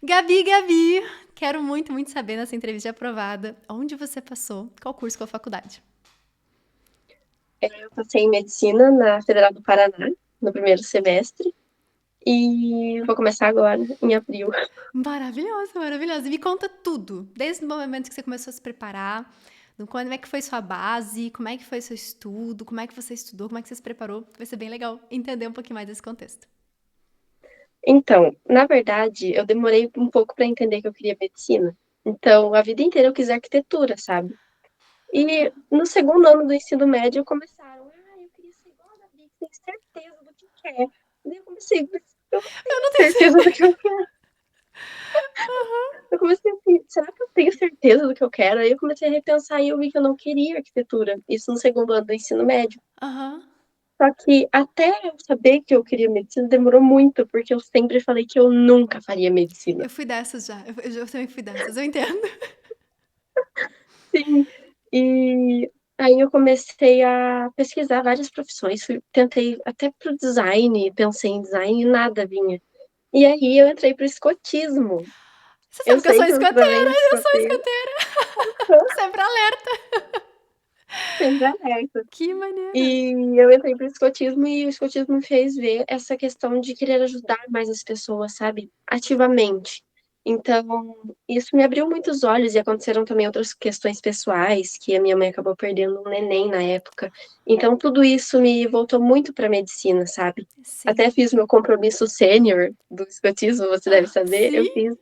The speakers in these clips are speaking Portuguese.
Gabi, quero muito, muito saber nessa entrevista aprovada, onde você passou, qual curso, qual faculdade? Eu passei em medicina na Federal do Paraná, no primeiro semestre, e vou começar agora, em abril. Maravilhosa, maravilhosa. Me conta tudo, desde o momento que você começou a se preparar, como é que foi sua base, como é que foi seu estudo, como é que você estudou, como é que você se preparou. Vai ser bem legal entender um pouquinho mais desse contexto. Então, na verdade, eu demorei um pouco para entender que eu queria medicina. Então, a vida inteira eu quis arquitetura, sabe? E no segundo ano do ensino médio começaram, eu queria ser igual a Gabi, que tem certeza do que quer. E daí eu comecei, mas eu não Eu tenho não tenho certeza do certeza. que eu quero. Eu comecei assim, será que eu tenho certeza do que eu quero? Aí eu comecei a repensar e eu vi que eu não queria arquitetura. Isso no segundo ano do ensino médio. Aham. Só que até eu saber que eu queria medicina demorou muito, porque eu sempre falei que eu nunca faria medicina. Eu fui dessas já, eu também fui dessas, eu entendo. Sim. E aí eu comecei a pesquisar várias profissões, tentei até pro design, pensei em design e nada vinha. E aí eu entrei pro escotismo. Você Eu sabe que eu sou sei que você também escoteira, é eu sou escoteiro, escoteira. Sempre alerta. sempre alerta. Que maneiro. E eu entrei pro escotismo e o escotismo me fez ver essa questão de querer ajudar mais as pessoas, sabe? Ativamente. Então, isso me abriu muitos olhos e aconteceram também outras questões pessoais, que a minha mãe acabou perdendo um neném na época. Então, tudo isso me voltou muito para medicina, sabe? Até Sim. fiz meu compromisso sênior do escotismo, você deve Ah, saber. Eu sim. fiz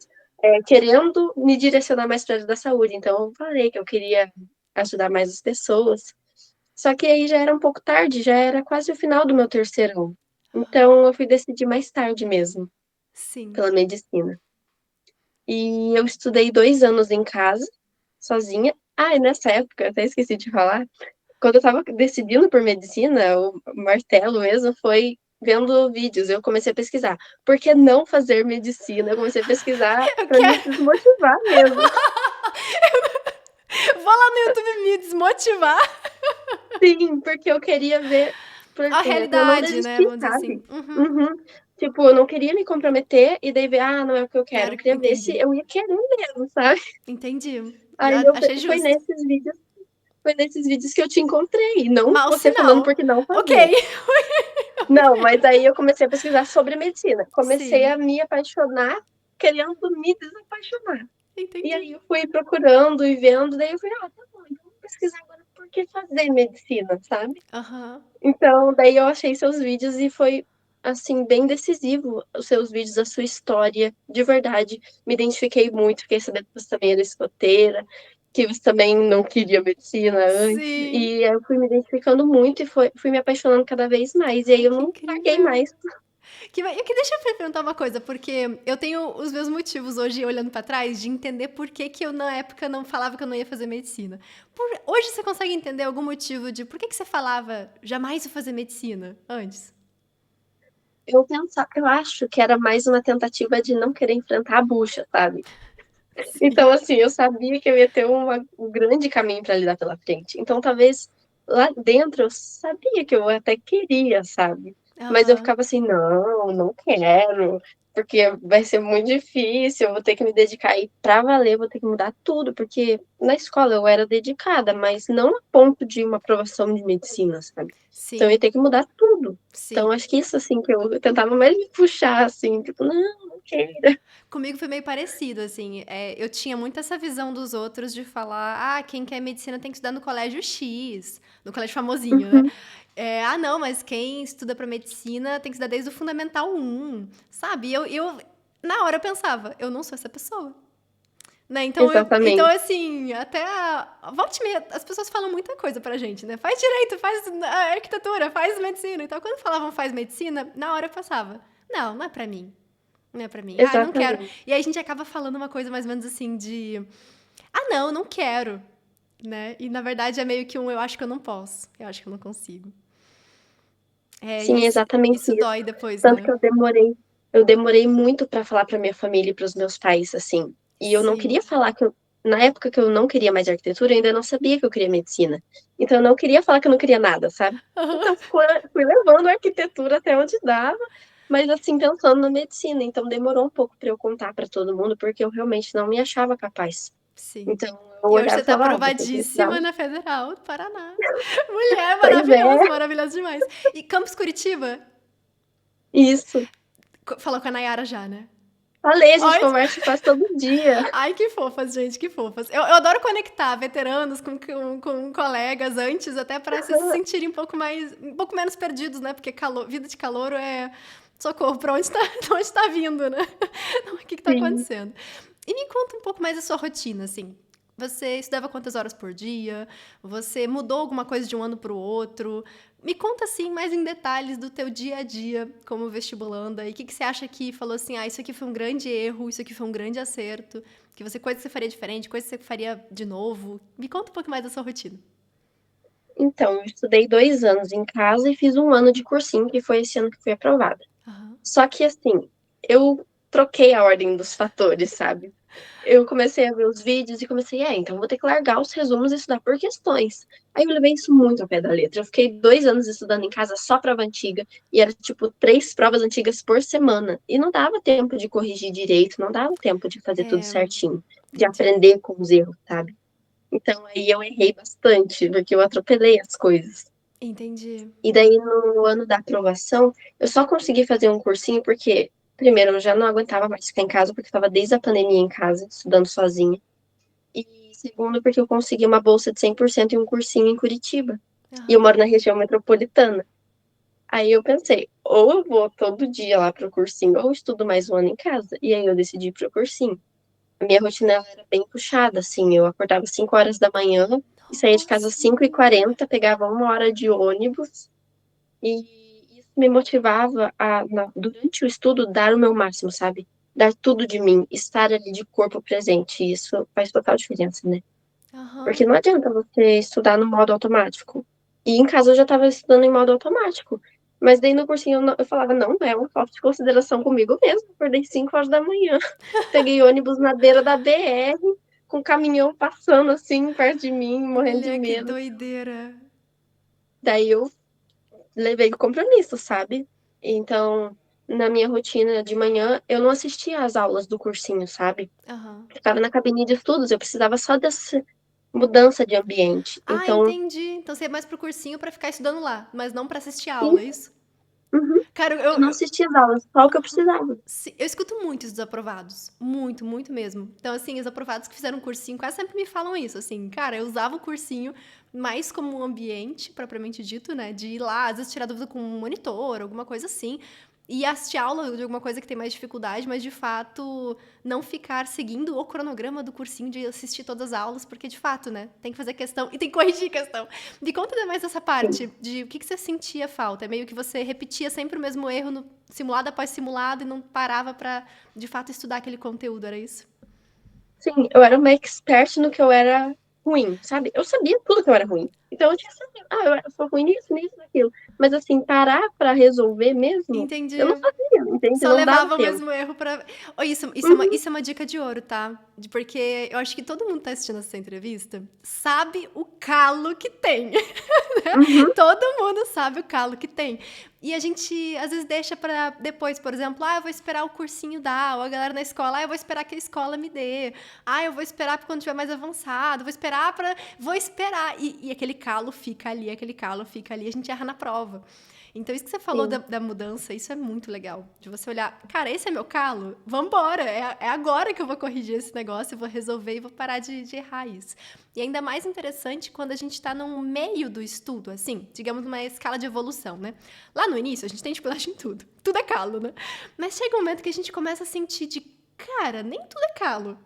querendo me direcionar mais para a área da saúde. Então, eu falei que eu queria ajudar mais as pessoas. Só que aí já era um pouco tarde, já era quase o final do meu terceirão. Então eu fui decidir mais tarde mesmo, Sim. pela medicina. E eu estudei 2 anos em casa, sozinha. Ah, e nessa época, eu até esqueci de falar, quando eu tava decidindo por medicina, o martelo mesmo foi vendo vídeos. Eu comecei a pesquisar. Por que não fazer medicina? Eu comecei a pesquisar Eu para me quero. desmotivar mesmo. Vou lá no YouTube me desmotivar. Sim, porque eu queria ver, A pra eu não realidade, né? desistir, Vamos dizer assim. sabe? Uhum. Uhum. Tipo, eu não queria me comprometer e daí ver, não é o que eu quero. Quero. Eu queria ver se Entendi. eu ia querer mesmo, sabe? Entendi. Aí eu, Achei foi justo. nesses vídeos, foi nesses vídeos que eu te encontrei, não Mau você falando sinal. por que não Ok. fazer. Não, mas aí eu comecei a pesquisar sobre medicina. Comecei Sim. a me apaixonar, querendo me desapaixonar. E Entendi. aí eu fui procurando e vendo, daí eu falei, tá bom, então vou pesquisar agora por que fazer medicina, sabe? Aham. Então, daí eu achei seus vídeos e foi, assim, bem decisivo os seus vídeos, a sua história, de verdade. Me identifiquei muito, fiquei sabendo que você também era escoteira, que você também não queria medicina antes. Sim. E eu fui me identificando muito e fui me apaixonando cada vez mais. E aí Ai, eu que não larguei incrível. mais. Deixa eu perguntar uma coisa, porque eu tenho os meus motivos hoje, olhando pra trás, de entender por que, que eu, na época, não falava que eu não ia fazer medicina. Hoje você consegue entender algum motivo de por que, que você falava jamais vou fazer medicina antes? Eu acho que era mais uma tentativa de não querer enfrentar a bucha, sabe? Sim. Então, assim, eu sabia que eu ia ter um grande caminho para lidar pela frente. Então, talvez lá dentro eu sabia que eu até queria, sabe? Mas eu Aham. ficava assim, não, não quero, porque vai ser muito difícil, eu vou ter que me dedicar e para valer, eu vou ter que mudar tudo, porque na escola eu era dedicada, mas não a ponto de uma aprovação de medicina, sabe? Então eu ia Sim. ter que mudar tudo. Então, Sim. acho que isso, assim, que eu tentava mais me puxar, assim, tipo, não, não quero. Comigo foi meio parecido, assim. Eu tinha muito essa visão dos outros de falar, quem quer medicina tem que estudar no colégio X, no colégio famosinho, né? Uhum, Não, mas quem estuda pra medicina tem que estudar desde o Fundamental 1, sabe? Na hora eu pensava, eu não sou essa pessoa. Né? Então, exatamente. assim, volta e meia, as pessoas falam muita coisa pra gente, né? Faz direito, faz arquitetura, faz medicina. Então, quando falavam faz medicina, na hora eu passava. Não, não é pra mim. Não é pra mim. Ah, não quero. Exatamente. E aí a gente acaba falando uma coisa mais ou menos assim de. Ah, não, não quero. Né? E na verdade é meio que eu acho que eu não posso. Eu acho que eu não consigo. Sim, Isso, exatamente isso isso. dói depois, Tanto que né? eu demorei muito para falar para minha família e para os meus pais, assim. E eu não queria Sim. falar na época que eu não queria mais arquitetura, eu ainda não sabia que eu queria medicina. Então eu não queria falar que eu não queria nada, sabe? Então fui levando a arquitetura até onde dava. Mas assim, pensando na medicina, então demorou um pouco para eu contar para todo mundo, porque eu realmente não me achava capaz. Sim. Então eu E hoje olhava você e tá falava, vou ter que estudar. aprovadíssima na Federal do Paraná. Mulher Pois maravilhosa, é, maravilhosa demais. E Campus Curitiba? isso. Falou com a Nayara já, né? Falei, a gente Ai, conversa quase todo dia. ai, que fofas, gente, que fofas. Eu adoro conectar veteranos com colegas antes, até para se sentirem um pouco menos perdidos, né? Porque vida de calouro é socorro, pra onde tá, pra onde tá vindo, né? O que que tá Sim. acontecendo? E me conta um pouco mais da sua rotina, assim. Você estudava quantas horas por dia? Você mudou alguma coisa de um ano para o outro? Me conta, assim, mais em detalhes do teu dia a dia como vestibulanda. E o que, que você acha que falou assim, isso aqui foi um grande erro, isso aqui foi um grande acerto, coisa que você faria diferente, coisa que você faria de novo. Me conta um pouco mais da sua rotina. Então, eu estudei 2 anos em casa e fiz um ano de cursinho, que foi esse ano que fui aprovada. Aham. Só que assim, eu troquei a ordem dos fatores, sabe? Eu comecei a ver os vídeos e comecei, então vou ter que largar os resumos e estudar por questões. Aí eu levei isso muito ao pé da letra. Eu fiquei 2 anos estudando em casa só prova antiga, e era tipo 3 provas antigas por semana. E não dava tempo de corrigir direito, não dava tempo de fazer tudo É, certinho, de entendi. aprender com os erros, sabe? Então aí eu errei bastante, porque eu atropelei as coisas. Entendi. E daí, no ano da aprovação, eu só consegui fazer um cursinho porque, primeiro, eu já não aguentava mais ficar em casa, porque eu estava desde a pandemia em casa, estudando sozinha. E segundo, porque eu consegui uma bolsa de 100% em um cursinho em Curitiba. E eu Aham. moro na região metropolitana. Aí eu pensei, ou eu vou todo dia lá pro cursinho, ou eu estudo mais um ano em casa. E aí eu decidi ir pro cursinho. A minha rotina ela era bem puxada, assim. Eu acordava 5 horas da manhã e saía de casa às Nossa. 5h40, pegava 1 hora de ônibus. E isso me motivava durante o estudo, dar o meu máximo, sabe? Dar tudo de mim, estar ali de corpo presente. E isso faz total diferença, né? Porque Aham. não adianta você estudar no modo automático. E em casa eu já estava estudando em modo automático. Mas daí no cursinho eu falava, não, é uma falta de consideração comigo mesmo. Acordei 5 horas da manhã. Peguei ônibus na beira da BR, com caminhão passando assim, perto de mim, morrendo de Mulher, que medo. doideira. Daí eu levei compromisso, sabe? Então, na minha rotina de manhã, eu não assistia às aulas do cursinho, sabe? Aham. Ficava na cabine de estudos, eu precisava só dessa mudança de ambiente. Ah, Então, entendi. Então você ia mais pro cursinho pra ficar estudando lá, mas não pra assistir a aula, é isso, isso? uhum, Cara, eu não assistia às aulas, só o que eu precisava. eu escuto muitos desaprovados. Muito, muito mesmo. Então, assim, os aprovados que fizeram cursinho quase sempre me falam isso. Assim, cara, eu usava o cursinho mais como um ambiente, propriamente dito, né? De ir lá, às vezes tirar dúvida com um monitor, alguma coisa assim. E assistir aula de alguma coisa que tem mais dificuldade, mas de fato não ficar seguindo o cronograma do cursinho de assistir todas as aulas, porque de fato, né? Tem que fazer questão e tem que corrigir questão. Me conta mais essa parte Sim. de o que você sentia falta. É meio que você repetia sempre o mesmo erro no simulado após simulado e não parava pra de fato estudar aquele conteúdo, era isso? Sim, eu era uma expert no que eu era ruim, sabe? Eu sabia tudo que eu era ruim. Então eu tinha certeza, eu sou ruim nisso, nisso, naquilo. Mas assim, parar pra resolver mesmo, eu não Entendi. fazia, entende? Só Não dava levava o tempo. mesmo erro pra. Oh, Uhum, isso é uma dica de ouro, tá? Porque eu acho que todo mundo tá assistindo essa entrevista sabe o calo que tem. uhum, Todo mundo sabe o calo que tem. E a gente, às vezes, deixa pra depois, por exemplo, eu vou esperar o cursinho dar, ou a galera na escola, eu vou esperar que a escola me dê. Eu vou esperar pra quando tiver mais avançado, vou esperar pra. Vou esperar. E aquele calo fica ali, aquele calo fica ali, a gente erra na prova. Então, isso que você falou sim. da mudança, isso é muito legal. De você olhar, cara, esse é meu calo? Vambora! É agora que eu vou corrigir esse negócio, eu vou resolver e vou parar de errar isso. E ainda mais interessante quando a gente está no meio do estudo, assim, digamos numa escala de evolução, né? Lá no início, a gente tem dificuldade em tudo. Tudo é calo, né? Mas chega um momento que a gente começa a sentir de, cara, nem tudo é calo.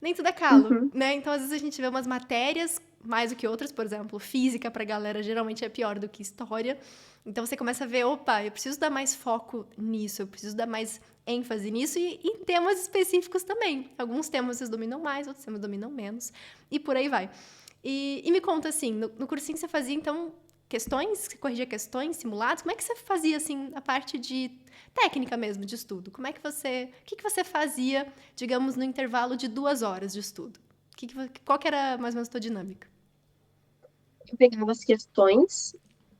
Nem tudo é calo, Uhum. né? Então, às vezes, a gente vê umas matérias mais do que outras, por exemplo, física pra galera geralmente é pior do que história. Então você começa a ver, opa, eu preciso dar mais foco nisso, eu preciso dar mais ênfase nisso e em temas específicos também. Alguns temas vocês dominam mais, outros temas dominam menos, e por aí vai. E me conta assim, no cursinho você fazia, então, questões, você corrigia questões, simulados, como é que você fazia, assim, a parte de técnica mesmo de estudo? O que que você fazia, digamos, no intervalo de 2 horas de estudo? Qual que era mais ou menos a tua dinâmica? Eu pegava as questões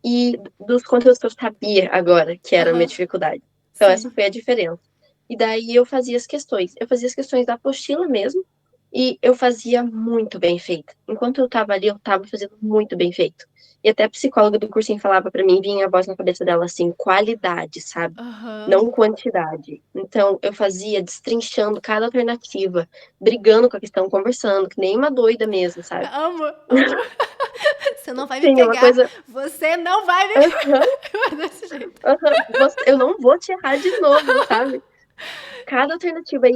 e dos conteúdos que eu sabia agora, que era a minha Aham. dificuldade. Então, essa Sim. foi a diferença. E daí eu fazia as questões. Eu fazia as questões da apostila mesmo, e eu fazia muito bem feito. Enquanto eu estava ali, eu estava fazendo muito bem feito. E até a psicóloga do cursinho falava para mim, vinha a voz na cabeça dela assim, qualidade, sabe? Aham. Não quantidade. Então, eu fazia destrinchando cada alternativa, brigando com a questão, conversando, que nem uma doida mesmo, sabe? Amo, amo. Você não vai me Sim, uma pegar. coisa. Você não vai me Aham, pegar desse jeito. aham. Eu não vou te errar de novo, sabe? Cada alternativa.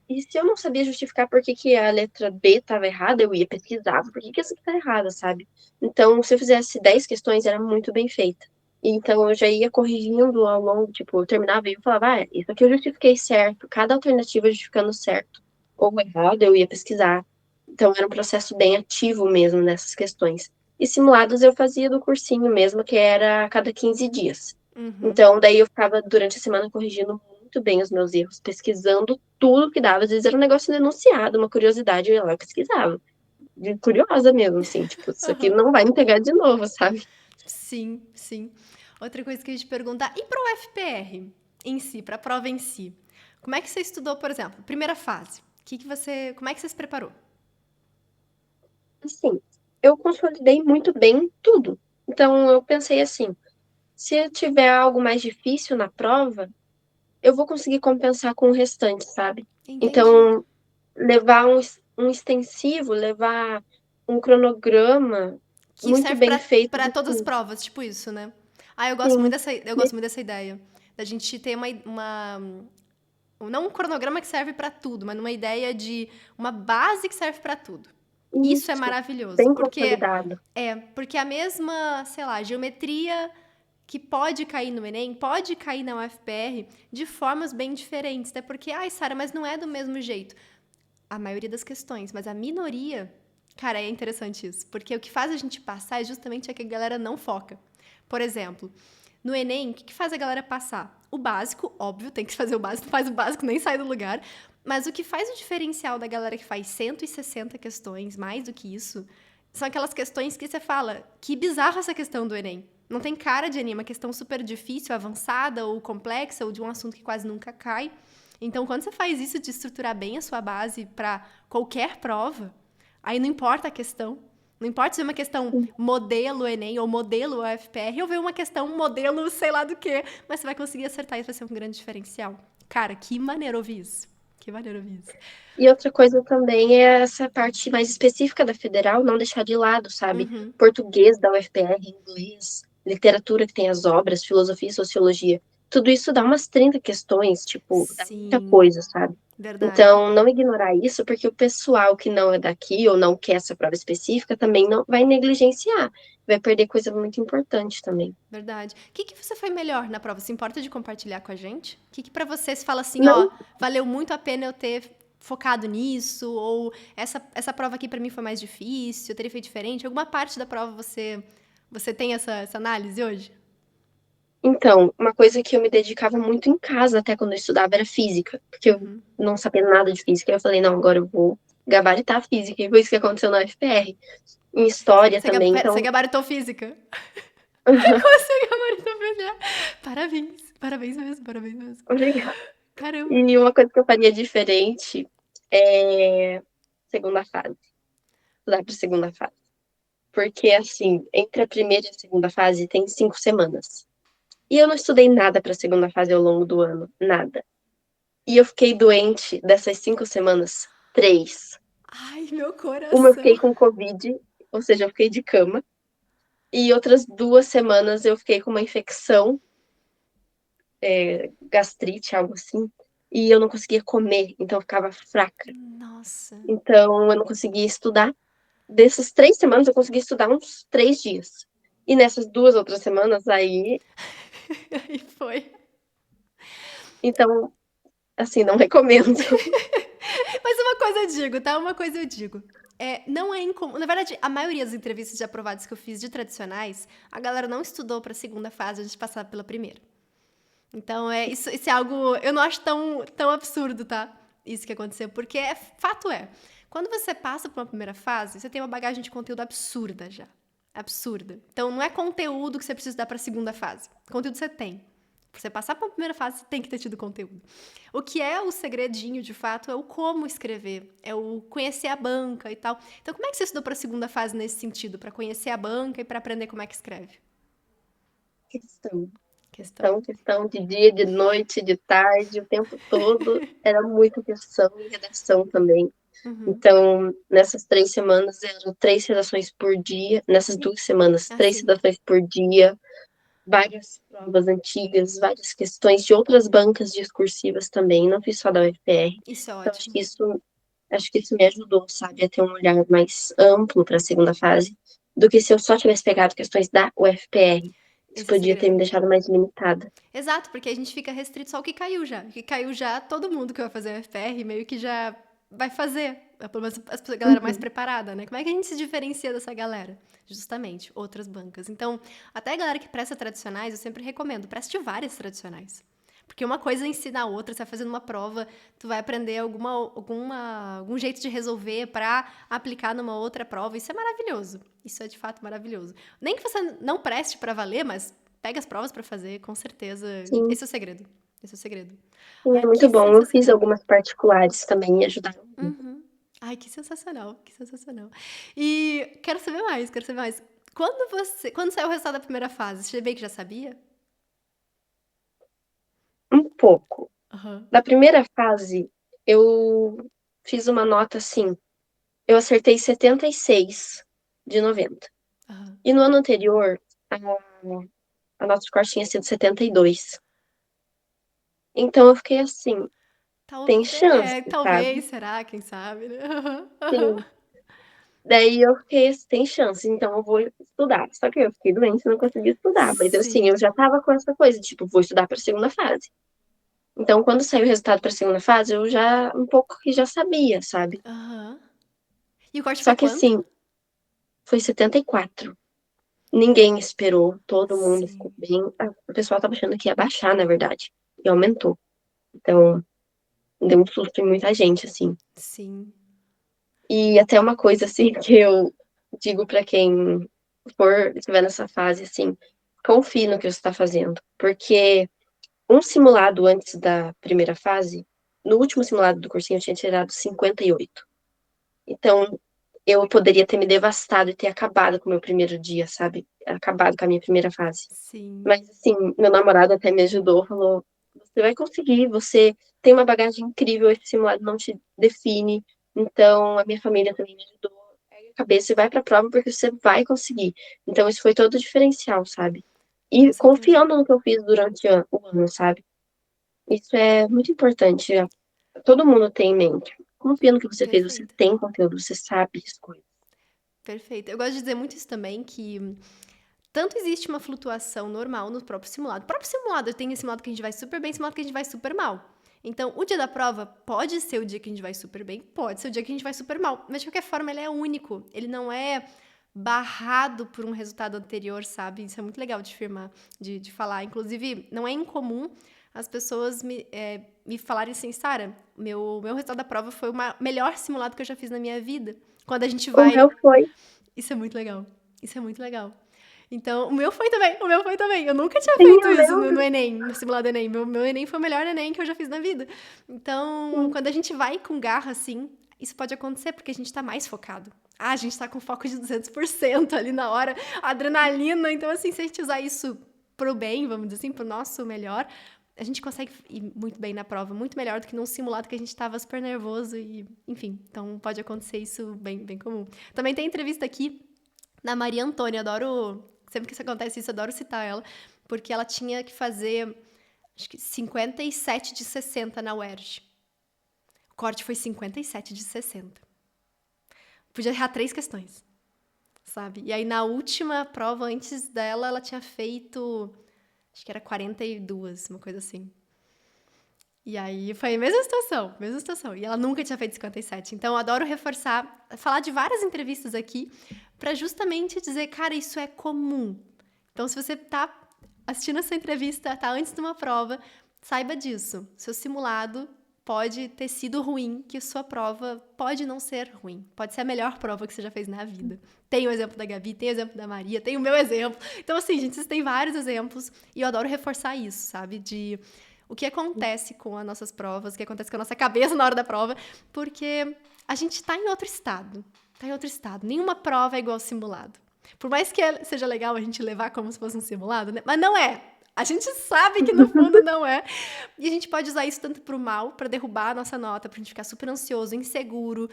E se eu não sabia justificar por que, que a letra B estava errada, eu ia pesquisar por que, que essa aqui tá errada, sabe? Então, se eu fizesse 10 questões, era muito bem feita. Então, eu já ia corrigindo ao longo, tipo, eu terminava e eu falava, ah, isso aqui eu justifiquei certo, cada alternativa justificando certo. Ou errado, eu ia pesquisar. Então, era um processo bem ativo mesmo nessas questões. E simulados eu fazia do cursinho mesmo, que era a cada 15 dias. Uhum. Então, daí eu ficava durante a semana corrigindo muito bem os meus erros, pesquisando tudo que dava. Às vezes era um negócio denunciado, uma curiosidade, eu ia lá e pesquisava. De curiosa mesmo, assim, tipo, isso aqui Aham. não vai me pegar de novo, sabe? Sim, sim. Outra coisa que eu ia te perguntar, e para o FPR em si, para a prova em si? Como é que você estudou, por exemplo, primeira fase? Como é que você se preparou? Assim, eu consolidei muito bem tudo. Então, eu pensei assim, se eu tiver algo mais difícil na prova, eu vou conseguir compensar com o restante, sabe? Entendi. Então, levar um extensivo, levar um cronograma Que muito serve bem feito para de todas as tudo. provas, tipo isso, né? Ah, Sim, eu gosto muito dessa ideia. Da gente ter não um cronograma que serve para tudo, mas uma ideia de uma base que serve para tudo. Isso é isso, maravilhoso, bem porque consolidado. porque a mesma, sei lá, geometria que pode cair no Enem, pode cair na UFPR de formas bem diferentes, até porque, ai, Sara, mas não é do mesmo jeito. A maioria das questões, mas a minoria, cara, é interessante isso, porque o que faz a gente passar é justamente a que a galera não foca. Por exemplo, no Enem, o que faz a galera passar? O básico, óbvio, tem que fazer o básico, não faz o básico, nem sai do lugar. Mas o que faz o diferencial da galera que faz 160 questões, mais do que isso, são aquelas questões que você fala, que bizarro essa questão do Enem. Não tem cara de Enem, é uma questão super difícil, avançada ou complexa, ou de um assunto que quase nunca cai. Então, quando você faz isso de estruturar bem a sua base para qualquer prova, aí não importa a questão. Não importa se é uma questão modelo Enem ou modelo UFPR ou ver uma questão modelo sei lá do que, mas você vai conseguir acertar e isso vai ser um grande diferencial. Cara, que maneiro ouvir isso. Que maneiro ouvir isso. E outra coisa também é essa parte mais específica da federal, não deixar de lado, sabe? Uhum. Português da UFPR, inglês, literatura que tem as obras, filosofia e sociologia. Tudo isso dá umas 30 questões, tipo, dá muita Sim, coisa, sabe? verdade. Então, não ignorar isso, porque o pessoal que não é daqui ou não quer essa prova específica também não vai negligenciar, vai perder coisa muito importante também. Verdade. O que você foi melhor na prova? Se importa de compartilhar com a gente? O que para você se fala assim, ó, Não, valeu muito a pena eu ter focado nisso? Ou essa prova aqui para mim foi mais difícil, eu teria feito diferente? Alguma parte da prova você tem essa análise hoje? então, uma coisa que eu me dedicava muito em casa, até quando eu estudava, era física, porque eu Uhum. não sabia nada de física. Eu falei, não, agora eu vou gabaritar a física, e foi isso que aconteceu na UFPR. Em história também, Você então. gabaritou física? Você gabaritou física? Parabéns. Parabéns mesmo, parabéns mesmo. Obrigada. Caramba. E uma coisa que eu faria diferente é segunda fase, estudar para segunda fase. Porque, assim, entre a primeira e a segunda fase tem 5 semanas. E eu não estudei nada para a segunda fase ao longo do ano, nada. E eu fiquei doente dessas 5 semanas, 3. Ai, meu Uma eu coração. fiquei com Covid, ou seja, eu fiquei de cama. E outras 2 semanas eu fiquei com uma infecção, gastrite, algo assim. E eu não conseguia comer, então eu ficava fraca. Nossa. Então eu não conseguia estudar. Dessas 3 semanas eu consegui estudar uns 3 dias. E nessas 2 outras semanas aí, Aí foi. então, assim, não recomendo. Mas uma coisa eu digo, tá? Uma coisa eu digo. Não é incomum. Na verdade, a maioria das entrevistas de aprovados que eu fiz de tradicionais, a galera não estudou pra segunda fase antes de passar pela primeira. Então, isso é algo. Eu não acho tão absurdo, tá? Isso que aconteceu. Porque fato é. Quando você passa por uma primeira fase, você tem uma bagagem de conteúdo absurda já. Absurda. Então, não é conteúdo que você precisa dar pra segunda fase. Conteúdo você tem. Pra você passar pra primeira fase, você tem que ter tido conteúdo. O que é o segredinho, de fato, é o como escrever, é o conhecer a banca e tal. Então, como é que você estudou pra segunda fase nesse sentido? Pra conhecer a banca e pra aprender como é que escreve? Questão. Questão. Questão de dia, de noite, de tarde, o tempo todo. Era muita questão e redação também. Uhum. Então, nessas 3 semanas, eram 3 redações por dia. Nessas 2 semanas, três Assim. redações por dia. Várias provas antigas, várias questões de outras bancas discursivas também. Não fiz só da UFR. Isso é Então, ótimo. acho que isso me ajudou, sabe, a ter um olhar mais amplo para a segunda fase, do que se eu só tivesse pegado questões da UFPR. Isso Esse é o podia ter me segredo. deixado mais limitada. Exato, porque a gente fica restrito só ao que caiu já. O que caiu já, todo mundo que vai fazer o FPR meio que já vai fazer. Pelo menos a galera mais Uhum. preparada, né? Como é que a gente se diferencia dessa galera? Justamente, outras bancas. Então, até a galera que presta tradicionais, eu sempre recomendo, preste várias tradicionais. Porque uma coisa ensina a outra, você vai fazendo uma prova, tu vai aprender algum jeito de resolver para aplicar numa outra prova. Isso é maravilhoso. Isso é de fato maravilhoso. Nem que você não preste para valer, mas pega as provas pra fazer, com certeza. Sim, Esse é o segredo. Esse é o segredo. sim, é Ai, muito que bom. Eu fiz sensacional. algumas particulares também e ajudaram muito. Uhum. Ai, que sensacional, que sensacional. E quero saber mais, quero saber mais. Quando saiu o resultado da primeira fase, você bem que já sabia? Um pouco. Aham, Na primeira fase, eu fiz uma nota assim, eu acertei 76 de 90. aham. E no ano anterior, a nota de corte tinha sido 72. Então eu fiquei assim, tem chance, sabe? Talvez, será? Quem sabe, né? Aham, Sim. aham. Daí eu fiquei assim, tem chance, então eu vou estudar. Só que eu fiquei doente e não consegui estudar. Mas assim, eu Sim. já tava com essa coisa, tipo, vou estudar pra segunda fase. Então, quando saiu o resultado pra segunda fase, eu já, um pouco que já sabia, sabe? Aham. E o corte Só foi que quanto? assim, foi 74. Ninguém esperou, todo mundo ficou Sim, bem. O pessoal tava achando que ia baixar, na verdade. E aumentou. Então, deu um susto em muita gente, assim. sim. E até uma coisa, assim, que eu digo pra quem for estiver nessa fase, assim, confie no que você está fazendo. Porque um simulado antes da primeira fase, no último simulado do cursinho eu tinha tirado 58. Então, eu poderia ter me devastado e ter acabado com o meu primeiro dia, sabe? Acabado com a minha primeira fase. Sim. Mas, assim, meu namorado até me ajudou, falou: você vai conseguir, você tem uma bagagem incrível, esse simulado não te define. Então, a minha família também me ajudou. Pega a cabeça e vai pra prova porque você vai conseguir. Então, isso foi todo o diferencial, sabe? Com E certeza. confiando no que eu fiz durante o ano, sabe? Isso é muito importante. Todo mundo tem em mente. Confia no que você fez, você Perfeito. tem conteúdo, você sabe as coisas. Perfeito. Eu gosto de dizer muito isso também, que tanto existe uma flutuação normal no próprio simulado. O próprio simulado tem simulado que a gente vai super bem, simulado que a gente vai super mal. Então, o dia da prova pode ser o dia que a gente vai super bem, pode ser o dia que a gente vai super mal. Mas, de qualquer forma, ele é único. Ele não é barrado por um resultado anterior, sabe? Isso é muito legal de afirmar, de falar. Inclusive, não é incomum as pessoas me falarem assim, Sara, meu resultado da prova foi o melhor simulado que eu já fiz na minha vida. Quando a gente O vai. meu foi. Isso é muito legal. Isso é muito legal. Então, o meu foi também, o meu foi também. Eu nunca tinha Sim, feito eu isso no lembro. Enem, no simulado Enem. Meu Enem foi o melhor Enem que eu já fiz na vida. Então, Sim, quando a gente vai com garra, assim, isso pode acontecer porque a gente tá mais focado. Ah, a gente tá com foco de 200% ali na hora, adrenalina. Então, assim, se a gente usar isso pro bem, vamos dizer assim, pro nosso melhor, a gente consegue ir muito bem na prova, muito melhor do que num simulado que a gente tava super nervoso e, enfim. Então, pode acontecer isso bem, bem comum. Também tem entrevista aqui da Maria Antônia, adoro. Sempre que isso acontece, isso, adoro citar ela, porque ela tinha que fazer, acho que 57 de 60 na UERJ. O corte foi 57 de 60. Podia errar 3 questões, sabe? E aí, na última prova, antes dela, ela tinha feito, acho que era 42, uma coisa assim. E aí foi a mesma situação, mesma situação. E ela nunca tinha feito 57. Então, eu adoro reforçar, falar de várias entrevistas aqui, para justamente dizer, cara, isso é comum. Então, se você tá assistindo essa entrevista, tá antes de uma prova, saiba disso. Seu simulado pode ter sido ruim, que sua prova pode não ser ruim. Pode ser a melhor prova que você já fez na vida. Tem o exemplo da Gabi, tem o exemplo da Maria, tem o meu exemplo. Então, assim, gente, vocês têm vários exemplos e eu adoro reforçar isso, sabe? De o que acontece com as nossas provas, o que acontece com a nossa cabeça na hora da prova, porque a gente tá em outro estado. Tá em outro estado. Nenhuma prova é igual ao simulado. Por mais que seja legal a gente levar como se fosse um simulado, né? Mas não é. A gente sabe que no fundo não é. E a gente pode usar isso tanto pro mal, pra derrubar a nossa nota, pra gente ficar super ansioso, inseguro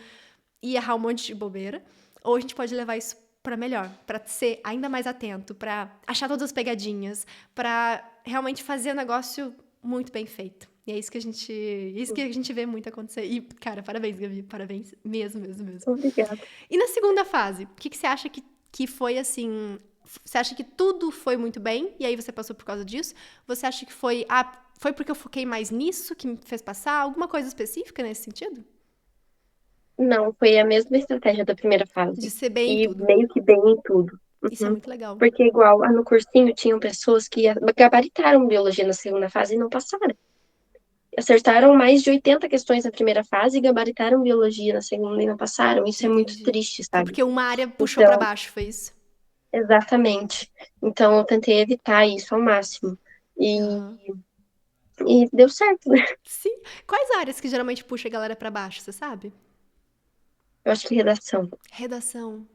e errar um monte de bobeira. Ou a gente pode levar isso pra melhor, pra ser ainda mais atento, pra achar todas as pegadinhas, pra realmente fazer o negócio muito bem feito. E é isso que a gente vê muito acontecer. E, cara, parabéns, Gabi. Parabéns mesmo, mesmo, mesmo. Obrigada. E na segunda fase, o que você acha que foi assim? Você acha que tudo foi muito bem e aí você passou por causa disso? Você acha que foi porque eu foquei mais nisso que me fez passar? Alguma coisa específica nesse sentido? Não, foi a mesma estratégia da primeira De fase. ser bem em E tudo. meio que bem em tudo. Isso é Uhum. muito legal. Porque igual lá no cursinho tinham pessoas que gabaritaram biologia na segunda fase e não passaram. Acertaram mais de 80 questões na primeira fase e gabaritaram biologia na segunda e não passaram. Isso é muito Entendi. triste, Foi sabe? porque uma área puxou pra Então, baixo, foi isso? exatamente. Então eu tentei evitar isso ao máximo. E, Aham. e deu certo, né? Sim. Quais áreas que geralmente puxa a galera pra baixo, você sabe? Eu acho que redação. Redação.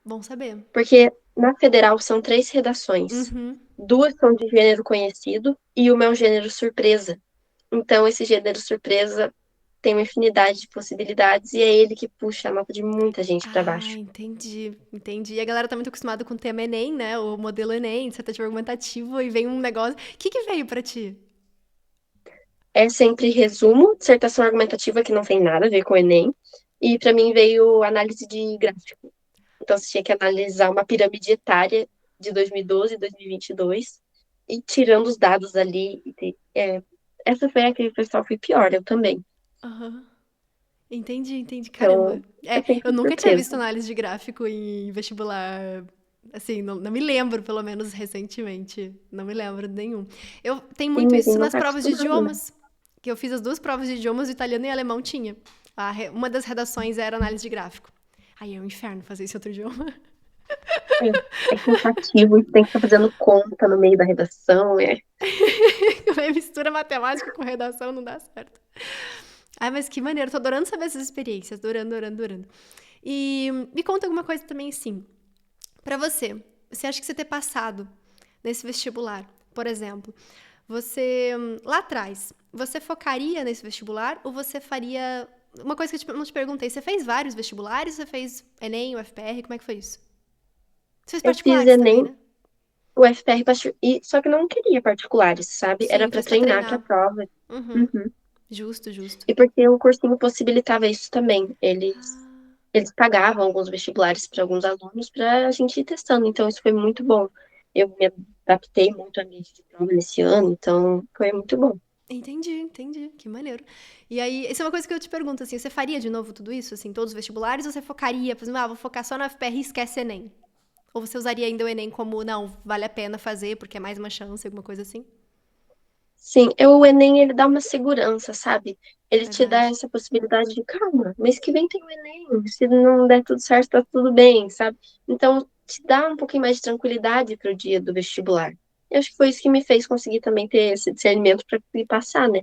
Bom saber. Porque na federal são 3 redações. Uhum. 2 são de gênero conhecido e uma é um gênero surpresa. Então, esse gênero surpresa tem uma infinidade de possibilidades e é ele que puxa a nota de muita gente para Ah, baixo. entendi, entendi. E a galera tá muito acostumada com o tema Enem, né? O modelo Enem, dissertativo argumentativo, e vem um negócio. O que que veio pra ti? É sempre resumo, dissertação argumentativa, que não tem nada a ver com o Enem, e para mim veio análise de gráfico. Então, você tinha que analisar uma pirâmide etária de 2012 e 2022, e tirando os dados ali. Essa foi a que o pessoal foi pior, eu também. Aham. Entendi, entendi. Caramba. Então, É, é eu sempre nunca tinha visto surpresa. análise de gráfico em vestibular. Assim, não me lembro, pelo menos recentemente. Não me lembro de nenhum. Eu tenho Sim, muito mas isso ele não nas tá provas de acostumado, né? idiomas. Que eu fiz as duas provas de idiomas, o italiano e alemão tinha. Uma das redações era análise de gráfico. Aí é um inferno fazer esse outro idioma. É cansativo, e tem que ficar fazendo conta no meio da redação. Mistura matemática com redação não dá certo. Ai, mas que maneiro. Tô adorando saber essas experiências. Adorando, adorando, adorando. E me conta alguma coisa também assim. Pra você acha que você ter passado nesse vestibular, por exemplo, você lá atrás, você focaria nesse vestibular ou você faria uma coisa que eu não te perguntei, você fez vários vestibulares, você fez Enem, UFPR, como é que foi isso? Você fez Eu fiz particulares também, Enem, né? o FPR, só que não queria particulares, sabe? Era Sim, para fez pra treinar para treinar. a prova. Uhum. Uhum. Justo, justo. E porque o cursinho possibilitava isso também. Ah, Eles pagavam alguns vestibulares para alguns alunos para a gente ir testando. Então, isso foi muito bom. Eu me adaptei muito ao ambiente de prova nesse ano, então foi muito bom. entendi, entendi. Que maneiro. E aí, isso é uma coisa que eu te pergunto, assim, você faria de novo tudo isso, assim, todos os vestibulares, ou você focaria, por exemplo, vou focar só no FPR e esquece Enem? Ou você usaria ainda o Enem como, não, vale a pena fazer porque é mais uma chance, alguma coisa assim? Sim, o Enem, ele dá uma segurança, sabe? Ele te dá Verdade. essa possibilidade de, calma, mês que vem tem o Enem, se não der tudo certo, tá tudo bem, sabe? Então, te dá um pouquinho mais de tranquilidade pro dia do vestibular. Eu acho que foi isso que me fez conseguir também ter esse discernimento para passar, né?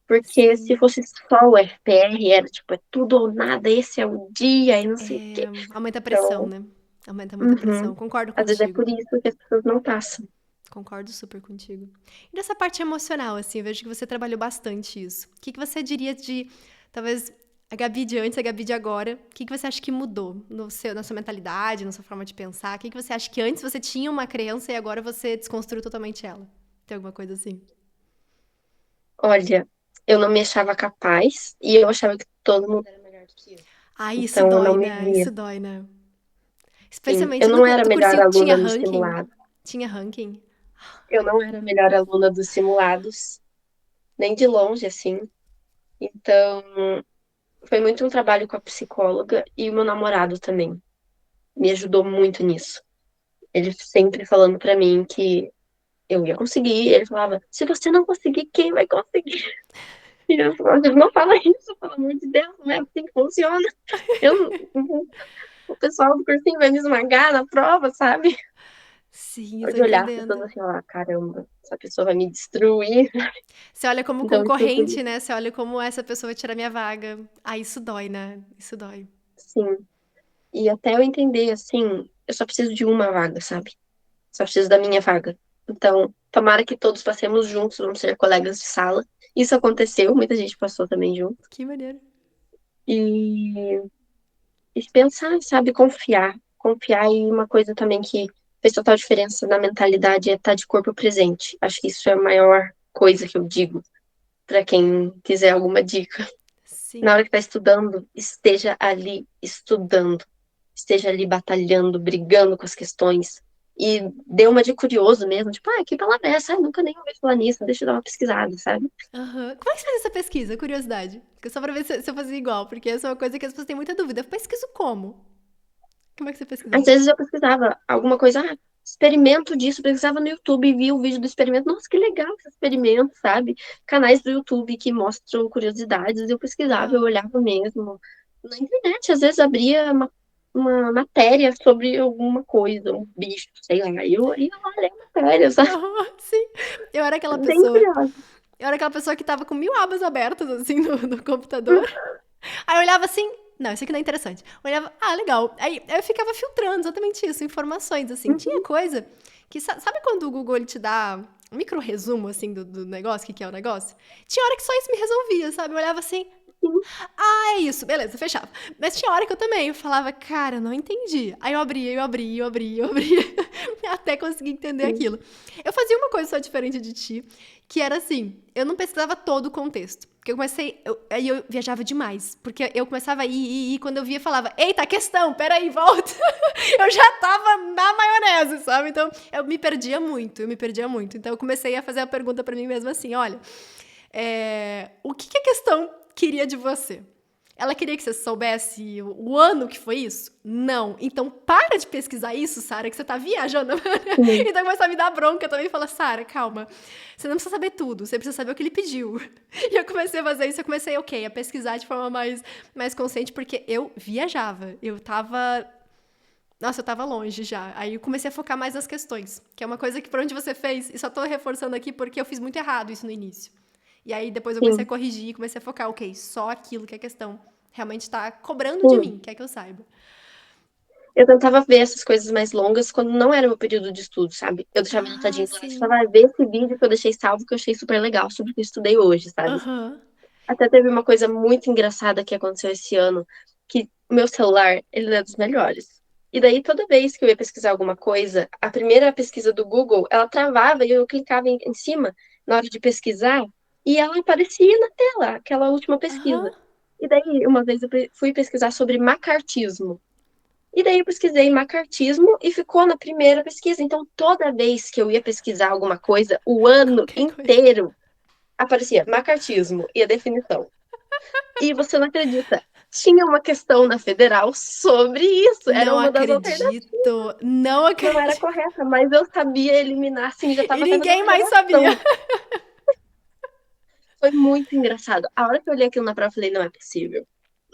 Porque se Sim. fosse só o FPR, era tipo, é tudo ou nada, esse é o dia e não sei o É, quê. aumenta a pressão, Então, né? Aumenta muito a pressão. uhum. Concordo Às vezes é contigo. por isso que as pessoas não passam. Concordo super contigo. E dessa parte emocional, assim, eu vejo que você trabalhou bastante isso. O que que você diria de, talvez, a Gabi de antes, a Gabi de agora? O que que você acha que mudou na sua mentalidade, na sua forma de pensar? O que que você acha que antes você tinha uma crença e agora você desconstruiu totalmente ela? Tem alguma coisa assim? Olha, eu não me achava capaz e eu achava que todo mundo era melhor do que eu. Ah, isso Então eu não dói, me né? via. Isso dói, né? Sim, Especialmente eu no não era a do melhor cursinho que tinha aluna no ranking. simulado. Tinha ranking. Eu não era a melhor aluna dos simulados, nem de longe, assim. Então, foi muito um trabalho com a psicóloga e o meu namorado também. Me ajudou muito nisso. Ele sempre falando pra mim que eu ia conseguir. Ele falava: se você não conseguir, quem vai conseguir? E eu falava, não fala isso, pelo amor de Deus, não é assim que funciona. Eu, o pessoal do cursinho vai me esmagar na prova, sabe? Sim, eu tô Pode olhar as pessoas entendendo. assim, ó, caramba, essa pessoa vai me destruir. Você olha como Então, concorrente, tipo, né? Você olha como essa pessoa vai tirar minha vaga. Ah, isso dói, né? Isso dói. sim. E até eu entender, assim, eu só preciso de uma vaga, sabe? Só preciso da minha vaga. Então, tomara que todos passemos juntos, vamos ser colegas de sala. Isso aconteceu, muita gente passou também junto. Que maneiro. E, e pensar, sabe, confiar. Confiar em uma coisa também que fez total diferença na mentalidade é estar de corpo presente. Acho que isso é a maior coisa que eu digo para quem quiser alguma dica. Na Sim. hora que está estudando, esteja ali estudando, esteja ali batalhando, brigando com as questões. E dê uma de curioso mesmo, tipo, que palavra é essa? Nunca nem ouvi falar nisso, deixa eu dar uma pesquisada, sabe? Aham. Como é que você fez essa pesquisa? Curiosidade. Só pra ver se eu fazia igual, porque essa é uma coisa que as pessoas têm muita dúvida. Eu pesquiso como? Como é que você Às pesquisava? vezes eu pesquisava alguma coisa, experimento disso, pesquisava no YouTube e via o vídeo do experimento. Nossa, que legal esse experimento, sabe? Canais do YouTube que mostram curiosidades, eu pesquisava, eu Aham. olhava mesmo. Na internet, às vezes abria uma matéria sobre alguma coisa, um bicho, sei lá. E eu ia lá ler a matéria, sabe? Aham, sim. Eu era aquela Bem pessoa. curiosa. Eu era aquela pessoa que tava com 1000 abas abertas, assim, no computador. Aí eu olhava assim, não, isso aqui não é interessante. Eu olhava, legal. Aí eu ficava filtrando exatamente isso, informações, assim. Tinha Uhum, coisa que, sabe quando o Google ele te dá um micro resumo, assim, do negócio, o que, que é o negócio? Tinha hora que só isso me resolvia, sabe? Eu olhava assim, sim, é isso, beleza, fechava. Mas tinha hora que eu também eu falava, cara, não entendi. Aí eu abria, até conseguir entender sim, aquilo. Eu fazia uma coisa só diferente de ti, que era assim, eu não pesquisava todo o contexto. Porque eu comecei, aí eu viajava demais. Porque eu começava a ir, quando eu via, falava, eita, questão, peraí, volta. Eu já tava na maionese, sabe? Então, eu me perdia muito. Então, eu comecei a fazer a pergunta pra mim mesma assim, olha, o que a questão queria de você? Ela queria que você soubesse o ano que foi isso? Não. Então para de pesquisar isso, Sara, que você tá viajando. sim, Então começou a me dar bronca também e falar, Sara, calma. Você não precisa saber tudo, você precisa saber o que ele pediu. E eu comecei a fazer isso, eu comecei, a pesquisar de forma mais consciente, porque eu viajava. Nossa, eu tava longe já. Aí eu comecei a focar mais nas questões, que é uma coisa que por onde você fez, e só tô reforçando aqui porque eu fiz muito errado isso no início. E aí depois eu comecei a sim, corrigir, comecei a focar, ok, só aquilo que a questão realmente tá cobrando de sim. mim, quer que eu saiba. Eu tentava ver essas coisas mais longas quando não era meu período de estudo, sabe? Eu deixava Ah, anotadinho do lado e sim. falava, ver esse vídeo que eu deixei salvo, que eu achei super legal, sobre o que eu estudei hoje, sabe? Aham. Até teve uma coisa muito engraçada que aconteceu esse ano, que o meu celular, ele é dos melhores. E daí, toda vez que eu ia pesquisar alguma coisa, a primeira pesquisa do Google, ela travava e eu clicava em cima na hora de pesquisar e ela aparecia na tela, aquela última Aham. pesquisa. E daí, uma vez eu fui pesquisar sobre macartismo. E daí eu pesquisei macartismo e ficou na primeira pesquisa. Então, toda vez que eu ia pesquisar alguma coisa, o ano Qualquer coisa. inteiro aparecia macartismo e a definição. E você não acredita, tinha uma questão na federal sobre isso. Era Não uma das alternativas. acredito. Não Não era acredito. correta, mas eu sabia eliminar, assim, já E estava até fazendo ninguém a mais sabia. redação. Foi muito engraçado. A hora que eu olhei aquilo na prova, eu falei, não é possível.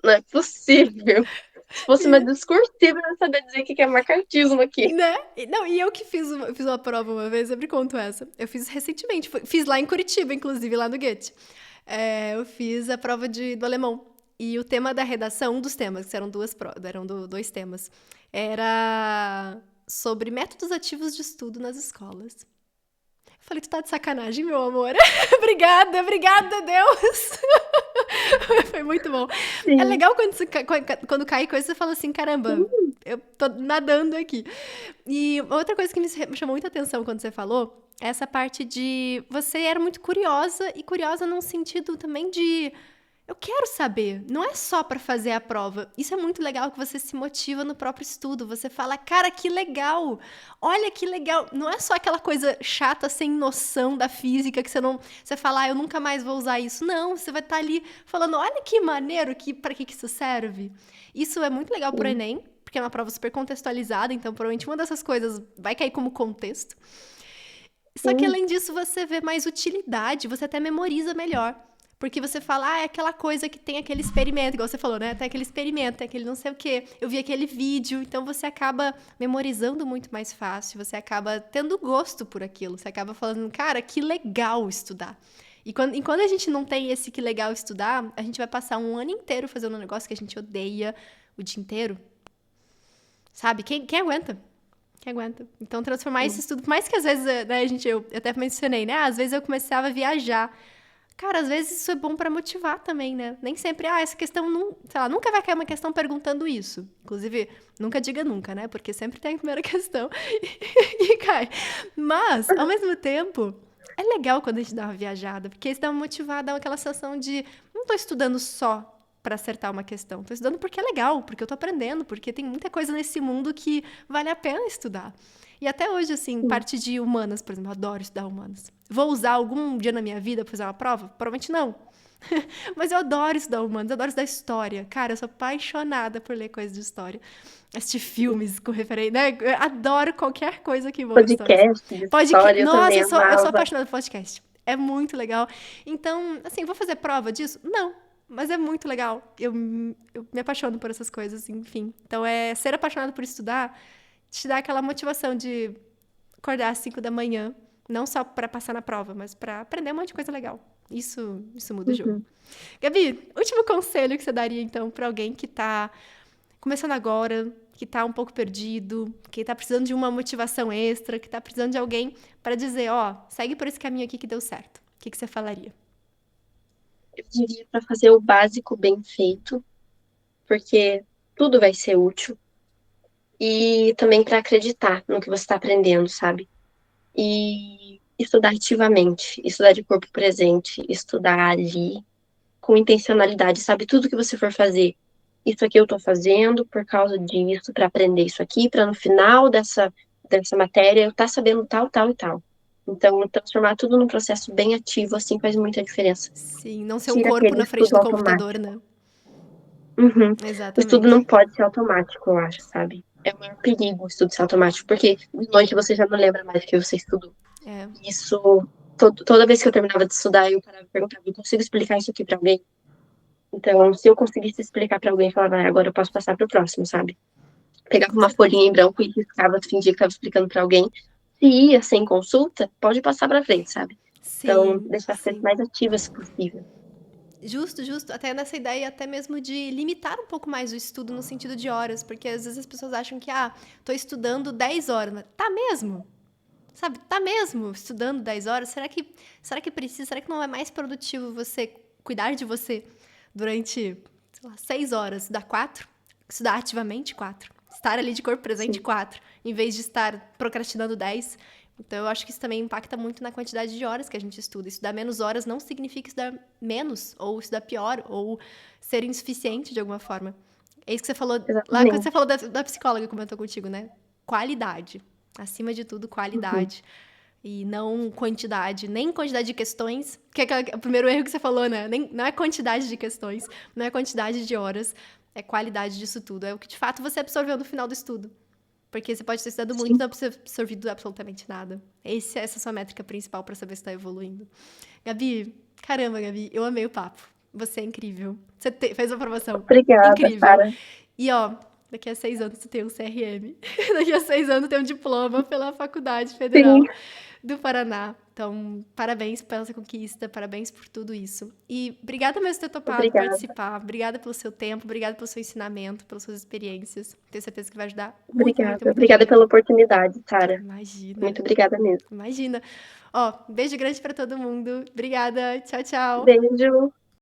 Não é possível. Se fosse uma discursiva, eu não sabia dizer o que é macartismo aqui. Né? Não, e eu que fiz uma prova uma vez, eu sempre conto essa. Eu fiz recentemente, fiz lá em Curitiba, inclusive, lá no Goethe. Eu fiz a prova do alemão. E o tema da redação, um dos temas, que eram dois temas, era sobre métodos ativos de estudo nas escolas. Eu falei, tu tá de sacanagem, meu amor? Obrigada, Deus! Foi muito bom. É Sim, legal quando cai coisa, você fala assim, caramba, sim, eu tô nadando aqui. E outra coisa que me chamou muita atenção quando você falou, é essa parte de você era muito curiosa, e curiosa num sentido também de eu quero saber, não é só para fazer a prova. Isso é muito legal que você se motiva no próprio estudo. Você fala, cara, que legal! Olha que legal! Não é só aquela coisa chata, sem noção da física, que você fala, eu nunca mais vou usar isso. Não, você vai estar ali falando, olha que maneiro, para que isso serve. Isso é muito legal pro sim, Enem, porque é uma prova super contextualizada, então provavelmente uma dessas coisas vai cair como contexto. Só que sim. além disso, você vê mais utilidade, você até memoriza melhor. Porque você fala, é aquela coisa que tem aquele experimento, igual você falou, né? Tem aquele experimento, tem aquele não sei o quê. Eu vi aquele vídeo, então você acaba memorizando muito mais fácil, você acaba tendo gosto por aquilo, você acaba falando, cara, que legal estudar. E enquanto a gente não tem esse que legal estudar, a gente vai passar um ano inteiro fazendo um negócio que a gente odeia o dia inteiro. Sabe? Quem aguenta? Quem aguenta? Então, transformar esse estudo, por mais que às vezes, né, eu até mencionei, né? Às vezes eu começava a viajar. Cara, às vezes isso é bom pra motivar também, né? Nem sempre, essa questão, não, sei lá, nunca vai cair uma questão perguntando isso. Inclusive, nunca diga nunca, né? Porque sempre tem a primeira questão e cai. Mas, ao mesmo tempo, é legal quando a gente dá uma viajada, porque isso dá uma motivada, dá aquela sensação de, não tô estudando só pra acertar uma questão, tô estudando porque é legal, porque eu tô aprendendo, porque tem muita coisa nesse mundo que vale a pena estudar. E até hoje, assim, parte de humanas, por exemplo, eu adoro estudar humanas. Vou usar algum dia na minha vida pra fazer uma prova? Provavelmente não. Mas eu adoro estudar humanas, eu adoro estudar história. Cara, eu sou apaixonada por ler coisas de história. Assistir filmes com referência, né? Eu adoro qualquer coisa que envolva história. Podcast de história, eu Nossa, também eu sou amava. apaixonada por podcast. É muito legal. Então, assim, vou fazer prova disso? Não. Mas é muito legal. Eu me apaixono por essas coisas, enfim. Então, ser apaixonado por estudar te dá aquela motivação de acordar às 5 da manhã, não só para passar na prova, mas para aprender um monte de coisa legal. Isso muda o jogo. Gabi, último conselho que você daria, então, para alguém que tá começando agora, que tá um pouco perdido, que tá precisando de uma motivação extra, que tá precisando de alguém para dizer, segue por esse caminho aqui que deu certo. O que você falaria? Eu diria para fazer o básico bem feito, porque tudo vai ser útil. E também para acreditar no que você está aprendendo, sabe? E estudar ativamente, estudar de corpo presente, estudar ali com intencionalidade, sabe? Tudo que você for fazer, isso aqui eu tô fazendo por causa disso, para aprender isso aqui, para no final dessa matéria eu estar sabendo tal, tal e tal. Então, transformar tudo num processo bem ativo, assim, faz muita diferença. Sim, não ser um Tira corpo aquele na frente estudo do computador, automático. né? Uhum. O estudo Exatamente. não pode ser automático, eu acho, sabe? É o maior perigo o estudo ser automático, porque de noite você já não lembra mais o que você estudou. É. Isso, toda vez que eu terminava de estudar, eu parava e perguntava, eu consigo explicar isso aqui pra alguém? Então, se eu conseguisse explicar pra alguém, eu falava, agora eu posso passar pro próximo, sabe? Pegava Com uma certeza. folhinha em branco e riscava, fingia que estava explicando pra alguém. Se ia sem consulta, pode passar pra frente, sabe? Então, Sim, deixar as coisas sim. mais ativas se possível. Justo, justo. Até nessa ideia, até mesmo de limitar um pouco mais o estudo no sentido de horas, porque às vezes as pessoas acham que, tô estudando 10 horas. Mas tá mesmo? Sabe, tá mesmo estudando 10 horas? Será que precisa? Será que não é mais produtivo você cuidar de você durante, sei lá, 6 horas? Estudar 4? Estudar ativamente 4? Estar ali de corpo presente Sim. 4, em vez de estar procrastinando 10? Então, eu acho que isso também impacta muito na quantidade de horas que a gente estuda. Estudar menos horas não significa estudar menos, ou estudar pior, ou ser insuficiente de alguma forma. É isso que você falou lá quando você Exatamente. falou da psicóloga que comentou contigo, né? Qualidade. Acima de tudo, Uhum. qualidade. E não quantidade, nem quantidade de questões, que é o primeiro erro que você falou, né? Não é quantidade de questões, não é quantidade de horas, é qualidade disso tudo. É o que de fato você absorveu no final do estudo. Porque você pode ter estudado muito e Sim. não ter absorvido absolutamente nada. Essa é a sua métrica principal para saber se está evoluindo. Gabi, caramba, Gabi, eu amei o papo. Você é incrível. Você fez uma aprovação Obrigada, incrível. Sara. E daqui a 6 anos você tem um CRM. Daqui a 6 anos tem um diploma pela Faculdade Sim. Federal do Paraná. Então, parabéns pela sua conquista, parabéns por tudo isso. E obrigada mesmo por ter topado Obrigada. participar. Obrigada pelo seu tempo, obrigada pelo seu ensinamento, pelas suas experiências. Tenho certeza que vai ajudar muita, muita, Obrigada. muita Obrigada gente. pela oportunidade, Sara. Imagina, Muito obrigada mesmo. imagina. Beijo grande pra todo mundo. Obrigada. Tchau, tchau. Beijo.